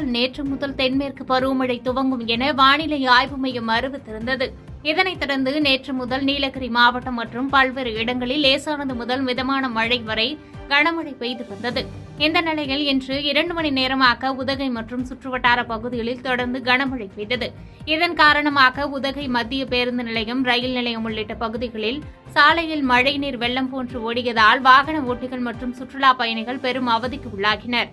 தமிழகத்தில் நேற்று முதல் தென்மேற்கு பருவமழை துவங்கும் என வானிலை ஆய்வு மையம் அறிவித்திருந்தது. இதனைத் தொடர்ந்து நேற்று முதல் நீலகிரி மாவட்டம் மற்றும் பல்வேறு இடங்களில் லேசானது முதல் மிதமான மழை வரை கனமழை பெய்து வந்தது. இந்த நிலையில் இன்று 2 மணி நேரமாக உதகை மற்றும் சுற்றுவட்டார பகுதிகளில் தொடர்ந்து கனமழை பெய்தது. இதன் காரணமாக உதகை மத்திய பேருந்து நிலையம், ரயில் நிலையம் உள்ளிட்ட பகுதிகளில் சாலையில் மழைநீர் வெள்ளம் போன்று ஓடியதால் வாகன ஓட்டிகள் மற்றும் சுற்றுலா பயணிகள் பெரும் அவதிக்கு உள்ளாகினர்.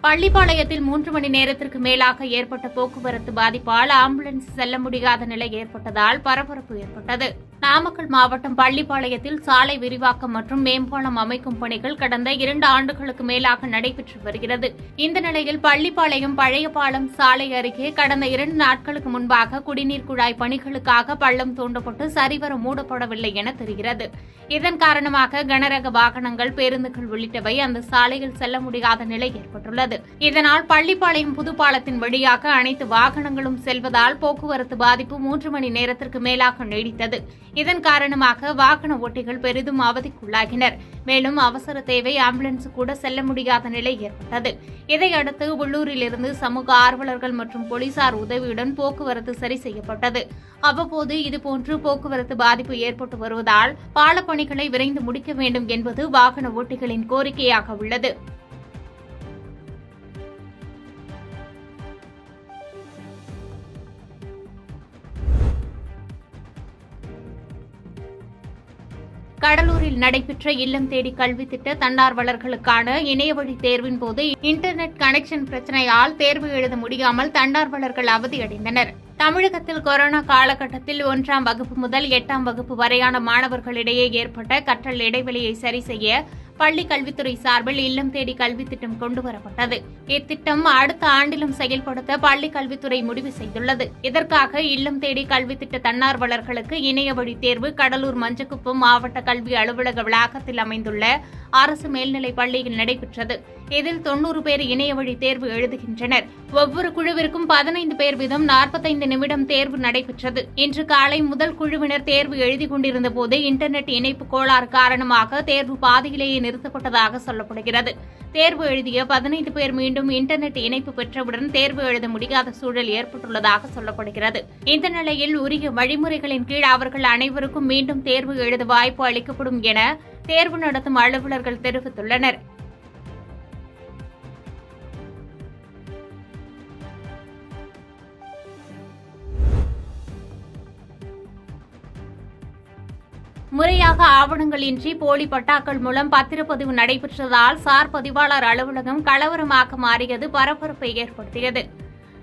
பள்ளிப்பாளையத்தில் 3 மணி நேரத்திற்கு மேலாக ஏற்பட்ட போக்குவரத்து பாதிப்பால் ஆம்புலன்ஸ் செல்ல முடியாத நிலை ஏற்பட்டதால் பரபரப்பு ஏற்பட்டது. நாமக்கல் மாவட்டம் பள்ளிப்பாளையத்தில் சாலை விரிவாக்கம் மற்றும் மேம்பாலம் அமைக்கும் பணிகள் கடந்த 2 ஆண்டுகளுக்கு மேலாக நடைபெற்று வருகிறது. இந்த நிலையில் பள்ளிப்பாளையம் பழைய பாலம் சாலை அருகே கடந்த 2 நாட்களுக்கு முன்பாக குடிநீர் குழாய் பணிகளுக்காக பள்ளம் தோண்டப்பட்டு சரிவர மூடப்படவில்லை என தெரிகிறது. இதன் காரணமாக கனரக வாகனங்கள், பேருந்துகள் உள்ளிட்டவை அந்த சாலையில் செல்ல முடியாத நிலை ஏற்பட்டுள்ளது. இதனால் பள்ளிப்பாளையம் புதுப்பாலத்தின் வழியாக அனைத்து வாகனங்களும் செல்வதால் போக்குவரத்து பாதிப்பு 3 மணி நேரத்திற்கு மேலாக நீடித்தது. இதன் காரணமாக வாகன ஓட்டிகள் பெரிதும் அவதிக்குள்ளாகினர். மேலும் அவசர தேவை ஆம்புலன்ஸ் கூட செல்ல முடியாத நிலை ஏற்பட்டது. இதையடுத்து உள்ளூரிலிருந்து சமூக ஆர்வலர்கள் மற்றும் போலீசார் உதவியுடன் போக்குவரத்து சரி செய்யப்பட்டது. அவ்வப்போது இதுபோன்று போக்குவரத்து பாதிப்பு ஏற்பட்டு வருவதால் பாலப்பணிகளை விரைந்து முடிக்க வேண்டும் என்பது வாகன ஓட்டிகளின் கோரிக்கையாக உள்ளது. கடலூரில் நடைபெற்ற இல்லம் தேடி கல்வி திட்ட தன்னார்வலர்களுக்கான இணையவழி தேர்வின் போது இன்டர்நெட் கனெக்ஷன் பிரச்சினையால் தேர்வு எழுத முடியாமல் தன்னார்வலர்கள் அவதியடைந்தனர். தமிழகத்தில் கொரோனா காலகட்டத்தில் 1ஆம் வகுப்பு முதல் 8ஆம் வகுப்பு வரையான மாணவர்களிடையே ஏற்பட்ட கற்றல் இடைவெளியை சரி செய்ய பள்ளிக் கல்வித்துறை சார்பில் இல்லம் தேடி கல்வி திட்டம் கொண்டுவரப்பட்டது. இத்திட்டம் அடுத்த ஆண்டிலும் செயல்படுத்த பள்ளிக் கல்வித்துறை முடிவு செய்துள்ளது. இதற்காக இல்லம் தேடி கல்வி திட்ட தன்னார்வலர்களுக்கு இணையவழி தேர்வு கடலூர் மஞ்சக்குப்பம் மாவட்ட கல்வி அலுவலக வளாகத்தில் அமைந்துள்ள அரசு மேல்நிலைப் பள்ளியில் நடைபெற்றது. இதில் 90 பேர் இணையவழி தேர்வு எழுதுகின்றனர். ஒவ்வொரு குழுவிற்கும் 15 பேர் வீதம் 45 நிமிடம் தேர்வு நடைபெற்றது. இன்று காலை முதல் குழுவினர் தேர்வு எழுதிக் கொண்டிருந்த போது இன்டர்நெட் இணைப்பு கோளாறு காரணமாக தேர்வு பாதியிலேயே நிறுத்தப்பட்டதாக சொல்லப்படுகிறது. தேர்வு எழுதிய 15 பேர் மீண்டும் இன்டர்நெட் இணைப்பு பெற்றவுடன் தேர்வு எழுத முடியாத சூழல் ஏற்பட்டுள்ளதாக சொல்லப்படுகிறது. இந்த நிலையில் உரிய வழிமுறைகளின் கீழ் அவர்கள் அனைவருக்கும் மீண்டும் தேர்வு எழுத வாய்ப்பு அளிக்கப்படும் என தேர்வு நடத்தும் அலுவலர்கள் தெரிவித்துள்ளனர். முறையாக ஆவணங்களின்றி போலி பட்டாக்கள் மூலம் பத்திரப்பதிவு நடைபெற்றதால் சார் பதிவாளர் அலுவலகம் கலவரமாக மாறியது பரபரப்பை ஏற்படுத்தியது.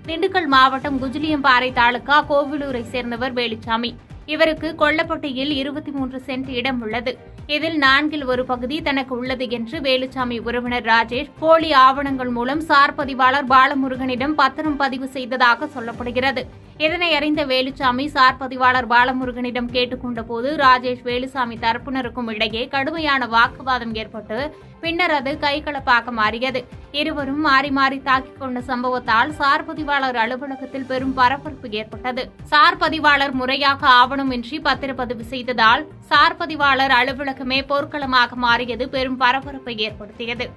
திண்டுக்கல் மாவட்டம் குஜிலியம்பாறை தாலுகா கோவிலூரை சேர்ந்தவர் வேலுச்சாமி. இவருக்கு கொல்லப்பட்டியில் 23 சென்ட் இடம் உள்ளது. இதில் 4 ஒரு பகுதி தனக்கு உள்ளது என்று வேலுச்சாமி உறவினர் ராஜேஷ் போலி ஆவணங்கள் மூலம் சார் பதிவாளர் பாலமுருகனிடம் பத்திரம் பதிவு செய்ததாக சொல்லப்படுகிறது. இதனை அறிந்த வேலுச்சாமி சார் பதிவாளர் பாலமுருகனிடம் கேட்டுக்கொண்ட போது ராஜேஷ், வேலுசாமி தரப்பினருக்கும் இடையே கடுமையான வாக்குவாதம் ஏற்பட்டு பின்னர் அது கைகலப்பாக மாறியது. இருவரும் மாறி மாறி தாக்கிக் கொண்ட சம்பவத்தால் சார் பதிவாளர் அலுவலகத்தில் பெரும் பரபரப்பு ஏற்பட்டது. சார் பதிவாளர் முறையாக ஆவணமின்றி பத்திரப்பதிவு செய்ததால் சார் பதிவாளர் அலுவலகமே போர்க்களமாக மாறியது பெரும் பரபரப்பை ஏற்படுத்தியது.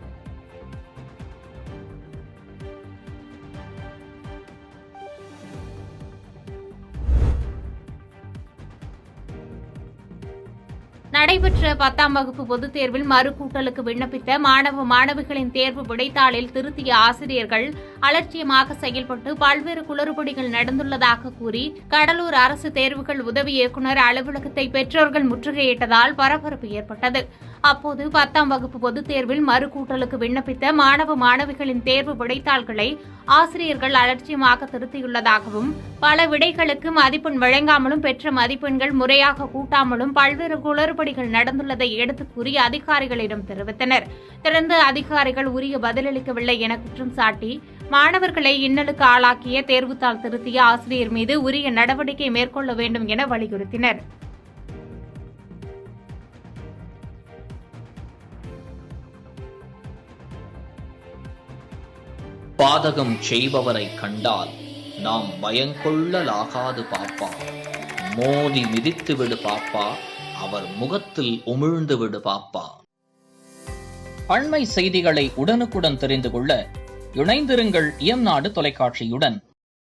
நடைபெற்ற 10ஆம் வகுப்பு பொதுத் தேர்வில் மறுகூட்டலுக்கு விண்ணப்பித்த மாணவ மாணவிகளின் தேர்வு விடைத்தாளில் திருத்திய ஆசிரியர்கள் அலட்சியமாக செயல்பட்டு பல்வேறு குளறுபடிகள் நடந்துள்ளதாக கூறி கடலூர் அரசு தேர்வுகள் உதவி இயக்குநர் அலுவலகத்தை பெற்றோர்கள் முற்றுகையிட்டதால் பரபரப்பு ஏற்பட்டது. அப்போது 10ஆம் வகுப்பு பொதுத் தேர்வில் மறுகூட்டலுக்கு விண்ணப்பித்த மாணவ மாணவிகளின் தேர்வு விடைத்தாள்களை ஆசிரியர்கள் அலட்சியமாக திருத்தியுள்ளதாகவும், பல விடைகளுக்கு மதிப்பெண் வழங்காமலும் பெற்ற மதிப்பெண்கள் முறையாக கூட்டாமலும் பல்வேறு குளறுபடிகள் நடந்துள்ளதை எடுத்துக் கூறி அதிகாரிகளிடம் தெரிவித்தனர். தொடர்ந்து அதிகாரிகள் உரிய பதிலளிக்கவில்லை என குற்றம் சாட்டி மாணவர்களை இன்னலுக்கு ஆளாக்கிய தேர்வுத்தாள் திருத்திய ஆசிரியர் மீது உரிய நடவடிக்கை மேற்கொள்ள வேண்டும் என வலியுறுத்தினர். பாதகம் செய்பவரை கண்டால் நாம் பயங்கொள்ளலாகாது பாப்பா. மோதி மிதித்து விடு பாப்பா, அவர் முகத்தில் உமிழ்ந்து விடு பாப்பா. அண்மை செய்திகளை உடனுக்குடன் தெரிந்து கொள்ள இணைந்திருங்கள் இயம்நாடு தொலைக்காட்சியுடன்.